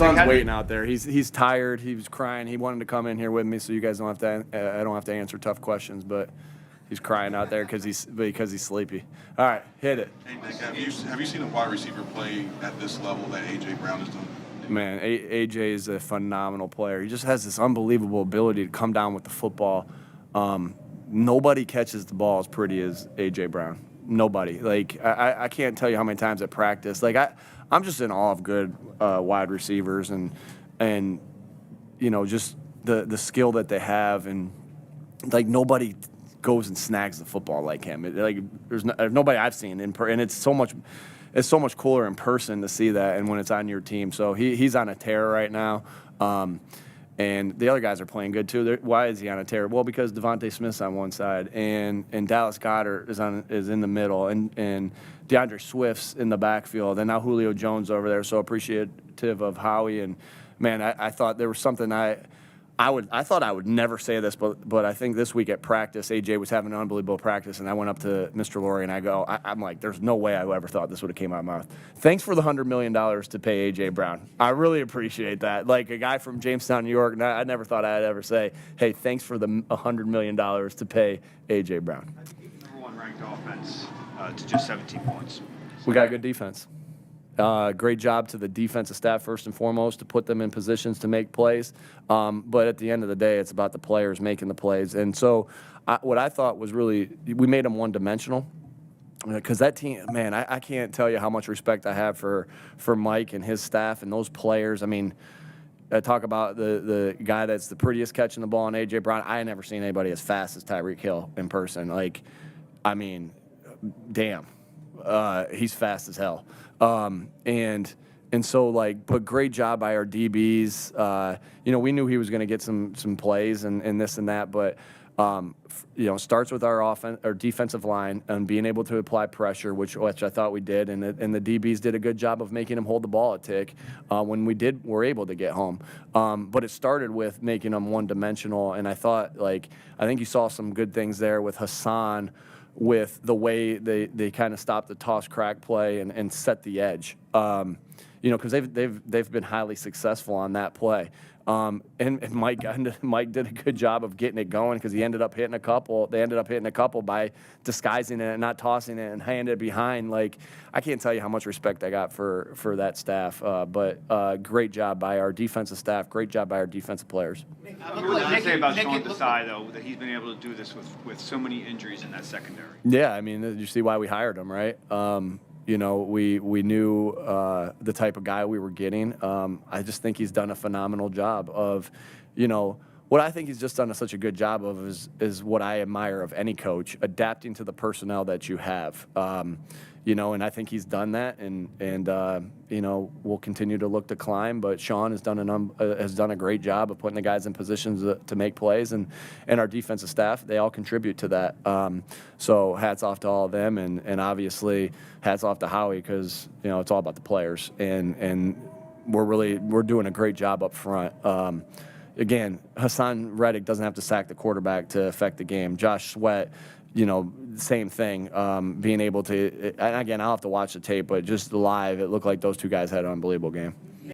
Son's waiting out there. He's tired. He was crying. He wanted to come in here with me, so you guys don't have to. I don't have to answer tough questions, but he's crying out there because he's sleepy. All right, hit it. Hey Nick, have you seen a wide receiver play at this level that AJ Brown has done? Man, AJ is a phenomenal player. He just has this unbelievable ability to come down with the football. Nobody catches the ball as pretty as AJ Brown. Nobody. Like I can't tell you how many times at practice. Like I'm just in awe of good wide receivers and you know just the skill that they have, and like nobody goes and snags the football like him. There's nobody I've seen and it's so much cooler in person to see that, and when it's on your team. So he's on a tear right now. And the other guys are playing good too. Why is he on a tear? Well, because Devontae Smith's on one side, and Dallas Goedert is in the middle, and DeAndre Swift's in the backfield, and now Julio Jones over there. So appreciative of Howie. And man, I thought there was something I thought I would never say this, but I think this week at practice, AJ was having an unbelievable practice, and I went up to Mr. Laurie and I'm like, there's no way I ever thought this would have came out of my mouth. Thanks for the $100 million to pay AJ Brown. I really appreciate that. Like a guy from Jamestown, New York, I never thought I'd ever say, hey, thanks for the $100 million to pay AJ Brown. Number one ranked offense to just 17 points. We got a good defense. Great job to the defensive staff, first and foremost, to put them in positions to make plays. But at the end of the day, it's about the players making the plays. And so what I thought was we made them one-dimensional. Because that team, man, I can't tell you how much respect I have for Mike and his staff and those players. I mean, I talk about the guy that's the prettiest catching the ball in A.J. Brown. I ain't never seen anybody as fast as Tyreek Hill in person. Like, I mean, damn. He's fast as hell. And so, like, but great job by our DBs. You know, we knew he was going to get some plays and this and that, but, you know, starts with our defensive line and being able to apply pressure, which I thought we did. And the DBs did a good job of making him hold the ball a tick when we're able to get home. But it started with making them one-dimensional. And I think you saw some good things there with Hassan, with the way they kind of stopped the toss crack play and set the edge. You know, because they've been highly successful on that play. And Mike did a good job of getting it going because he ended up hitting a couple. They ended up hitting a couple by disguising it and not tossing it and handing it behind. Like, I can't tell you how much respect I got for that staff. But great job by our defensive staff. Great job by our defensive players. What would you say about Sean Desai, though, that he's been able to do this with so many injuries in that secondary? Yeah, I mean, you see why we hired him, right? You know, we knew the type of guy we were getting. I just think he's done a phenomenal job of, you know, what I think he's just done such a good job of is what I admire of any coach, adapting to the personnel that you have. You know, and I think he's done that, and you know, we'll continue to look to climb. But Sean has done a great job of putting the guys in positions to make plays, and our defensive staff, they all contribute to that. So hats off to all of them, and obviously hats off to Howie, because you know it's all about the players, and we're doing a great job up front. Again, Hassan Reddick doesn't have to sack the quarterback to affect the game. Josh Sweat, you know, same thing, being able to, and again, I'll have to watch the tape, but just live, it looked like those two guys had an unbelievable game.